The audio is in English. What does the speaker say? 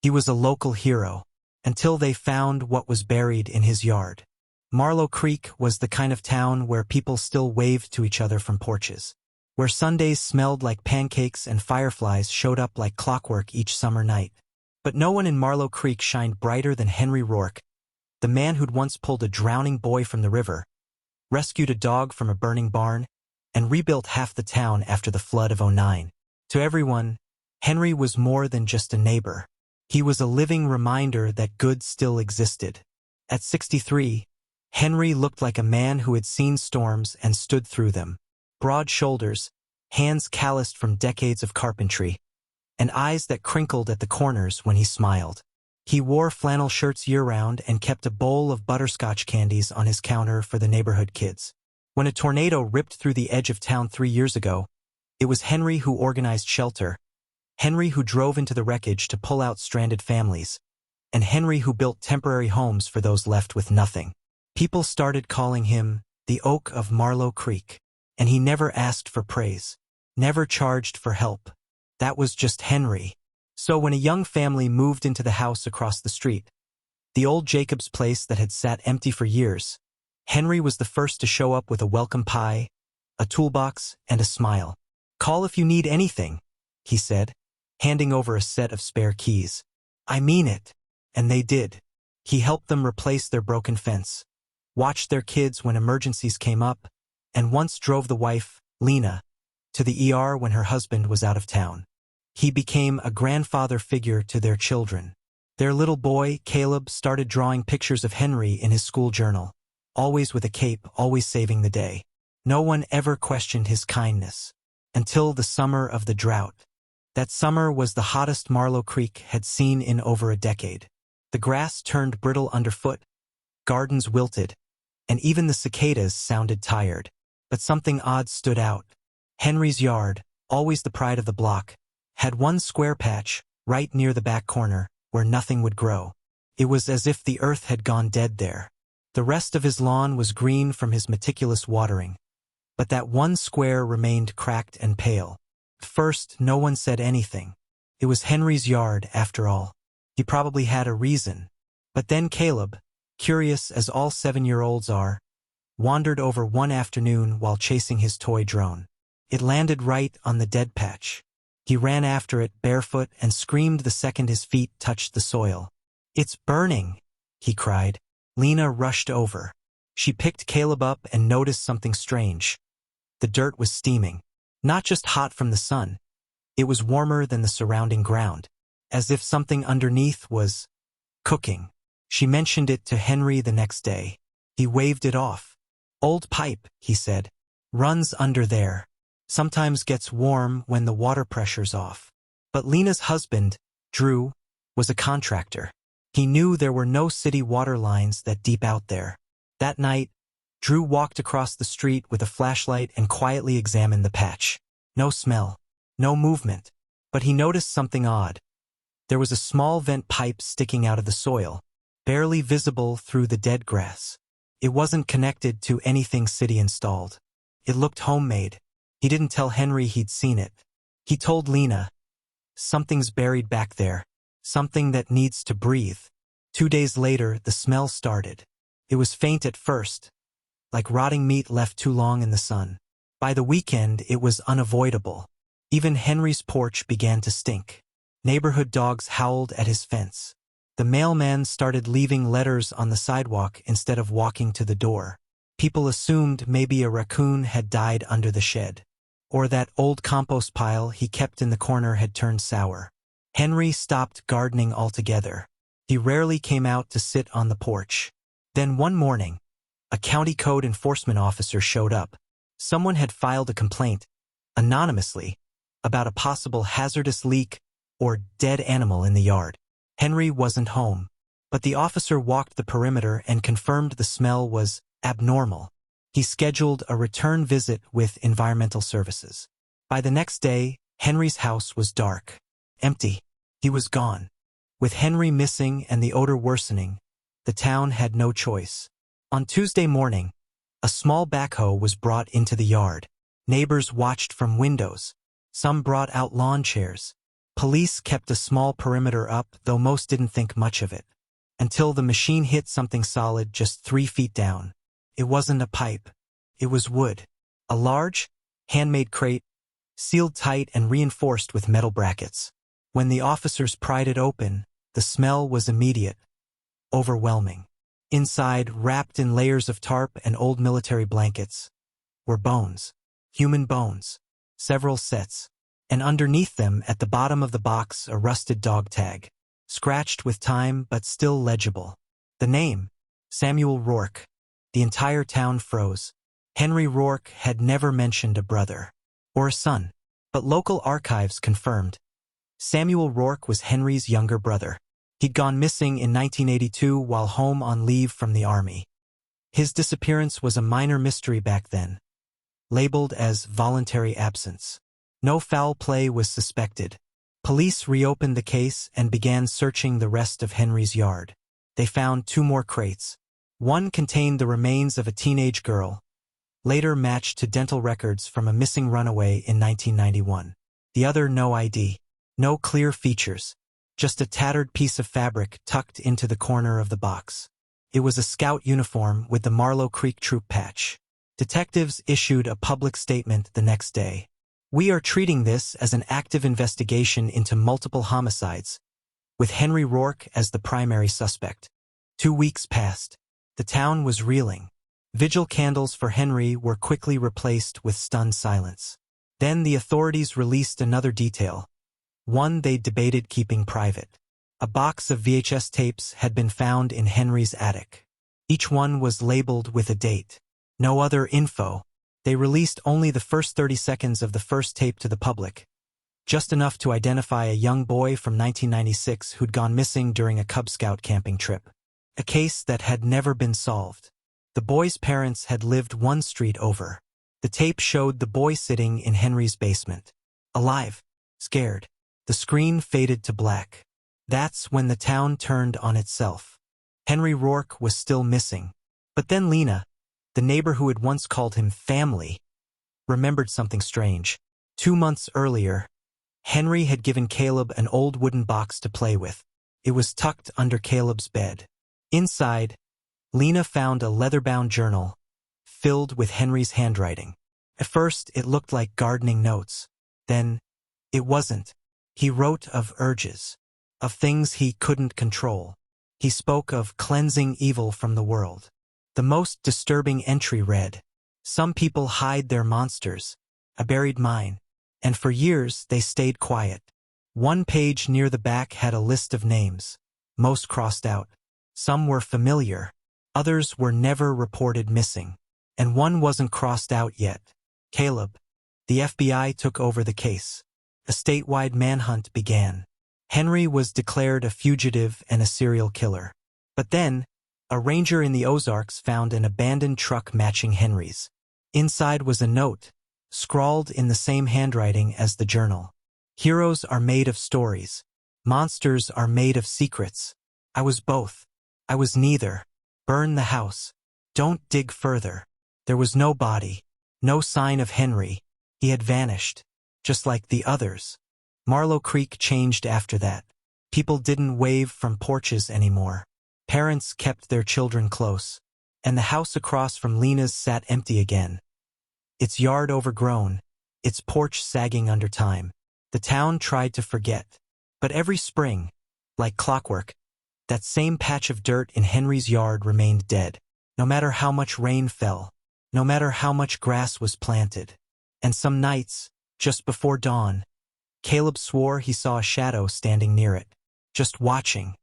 He was a local hero, until they found what was buried in his yard. Marlow Creek was the kind of town where people still waved to each other from porches, where Sundays smelled like pancakes and fireflies showed up like clockwork each summer night. But no one in Marlow Creek shined brighter than Henry Rourke, the man who'd once pulled a drowning boy from the river, rescued a dog from a burning barn, and rebuilt half the town after the flood of '09. To everyone, Henry was more than just a neighbor. He was a living reminder that good still existed. At 63, Henry looked like a man who had seen storms and stood through them. Broad shoulders, hands calloused from decades of carpentry, and eyes that crinkled at the corners when he smiled. He wore flannel shirts year-round and kept a bowl of butterscotch candies on his counter for the neighborhood kids. When a tornado ripped through the edge of town 3 years ago, it was Henry who organized shelter, Henry who drove into the wreckage to pull out stranded families, and Henry who built temporary homes for those left with nothing. People started calling him the Oak of Marlow Creek, and he never asked for praise, never charged for help. That was just Henry. So when a young family moved into the house across the street, the old Jacobs place that had sat empty for years, Henry was the first to show up with a welcome pie, a toolbox, and a smile. "Call if you need anything," he said, handing over a set of spare keys. "I mean it." And they did. He helped them replace their broken fence, watched their kids when emergencies came up, and once drove the wife, Lena, to the ER when her husband was out of town. He became a grandfather figure to their children. Their little boy, Caleb, started drawing pictures of Henry in his school journal, always with a cape, always saving the day. No one ever questioned his kindness, until the summer of the drought. That summer was the hottest Marlow Creek had seen in over a decade. The grass turned brittle underfoot, gardens wilted, and even the cicadas sounded tired. But something odd stood out. Henry's yard, always the pride of the block, had one square patch, right near the back corner, where nothing would grow. It was as if the earth had gone dead there. The rest of his lawn was green from his meticulous watering, but that one square remained cracked and pale. At first, no one said anything. It was Henry's yard, after all. He probably had a reason. But then Caleb, curious as all 7-year-olds are, wandered over one afternoon while chasing his toy drone. It landed right on the dead patch. He ran after it barefoot and screamed the second his feet touched the soil. "It's burning!" he cried. Lena rushed over. She picked Caleb up and noticed something strange. The dirt was steaming. Not just hot from the sun. It was warmer than the surrounding ground, as if something underneath was cooking. She mentioned it to Henry the next day. He waved it off. "Old pipe," he said. "Runs under there. Sometimes gets warm when the water pressure's off." But Lena's husband, Drew, was a contractor. He knew there were no city water lines that deep out there. That night, Drew walked across the street with a flashlight and quietly examined the patch. No smell, no movement, but he noticed something odd. There was a small vent pipe sticking out of the soil, barely visible through the dead grass. It wasn't connected to anything city installed. It looked homemade. He didn't tell Henry he'd seen it. He told Lena, "Something's buried back there, something that needs to breathe." 2 days later, the smell started. It was faint at first, like rotting meat left too long in the sun. By the weekend, it was unavoidable. Even Henry's porch began to stink. Neighborhood dogs howled at his fence. The mailman started leaving letters on the sidewalk instead of walking to the door. People assumed maybe a raccoon had died under the shed, or that old compost pile he kept in the corner had turned sour. Henry stopped gardening altogether. He rarely came out to sit on the porch. Then one morning, a county code enforcement officer showed up. Someone had filed a complaint, anonymously, about a possible hazardous leak or dead animal in the yard. Henry wasn't home, but the officer walked the perimeter and confirmed the smell was abnormal. He scheduled a return visit with environmental services. By the next day, Henry's house was dark, empty. He was gone. With Henry missing and the odor worsening, the town had no choice. On Tuesday morning, a small backhoe was brought into the yard. Neighbors watched from windows. Some brought out lawn chairs, Police kept a small perimeter up, though most didn't think much of it. Until the machine hit something solid just 3 feet down. It wasn't a pipe. It was wood. A large, handmade crate, sealed tight and reinforced with metal brackets. When the officers pried it open, the smell was immediate, overwhelming. Inside, wrapped in layers of tarp and old military blankets, were bones. Human bones. Several sets. And underneath them, at the bottom of the box, a rusted dog tag. Scratched with time, but still legible. The name, Samuel Rourke. The entire town froze. Henry Rourke had never mentioned a brother. Or a son. But local archives confirmed. Samuel Rourke was Henry's younger brother. He'd gone missing in 1982 while home on leave from the army. His disappearance was a minor mystery back then, labeled as voluntary absence. No foul play was suspected. Police reopened the case and began searching the rest of Henry's yard. They found 2 more crates. One contained the remains of a teenage girl, later matched to dental records from a missing runaway in 1991. The other no ID, no clear features, just a tattered piece of fabric tucked into the corner of the box. It was a scout uniform with the Marlow Creek troop patch. Detectives issued a public statement the next day. "We are treating this as an active investigation into multiple homicides, with Henry Rourke as the primary suspect." 2 weeks passed. The town was reeling. Vigil candles for Henry were quickly replaced with stunned silence. Then the authorities released another detail, one they debated keeping private. A box of VHS tapes had been found in Henry's attic. Each one was labeled with a date. No other info. They released only the first 30 seconds of the first tape to the public, just enough to identify a young boy from 1996 who'd gone missing during a Cub Scout camping trip. A case that had never been solved. The boy's parents had lived 1 street over. The tape showed the boy sitting in Henry's basement. Alive. Scared. The screen faded to black. That's when the town turned on itself. Henry Rourke was still missing. But then Lena, the neighbor who had once called him family, remembered something strange. 2 months earlier, Henry had given Caleb an old wooden box to play with. It was tucked under Caleb's bed. Inside, Lena found a leather-bound journal filled with Henry's handwriting. At first, it looked like gardening notes. Then, it wasn't. He wrote of urges, of things he couldn't control. He spoke of cleansing evil from the world. The most disturbing entry read, "Some people hide their monsters. I buried mine. And for years they stayed quiet." 1 page near the back had a list of names, most crossed out. Some were familiar. Others were never reported missing. And one wasn't crossed out yet. Caleb. The FBI took over the case. A statewide manhunt began. Henry was declared a fugitive and a serial killer. But then, a ranger in the Ozarks found an abandoned truck matching Henry's. Inside was a note, scrawled in the same handwriting as the journal. "Heroes are made of stories. Monsters are made of secrets. I was both. I was neither. Burn the house. Don't dig further." There was no body, no sign of Henry. He had vanished, just like the others. Marlow Creek changed after that. People didn't wave from porches anymore. Parents kept their children close. And the house across from Lena's sat empty again. Its yard overgrown, its porch sagging under time. The town tried to forget. But every spring, like clockwork, that same patch of dirt in Henry's yard remained dead. No matter how much rain fell, no matter how much grass was planted. And some nights, just before dawn, Caleb swore he saw a shadow standing near it, just watching,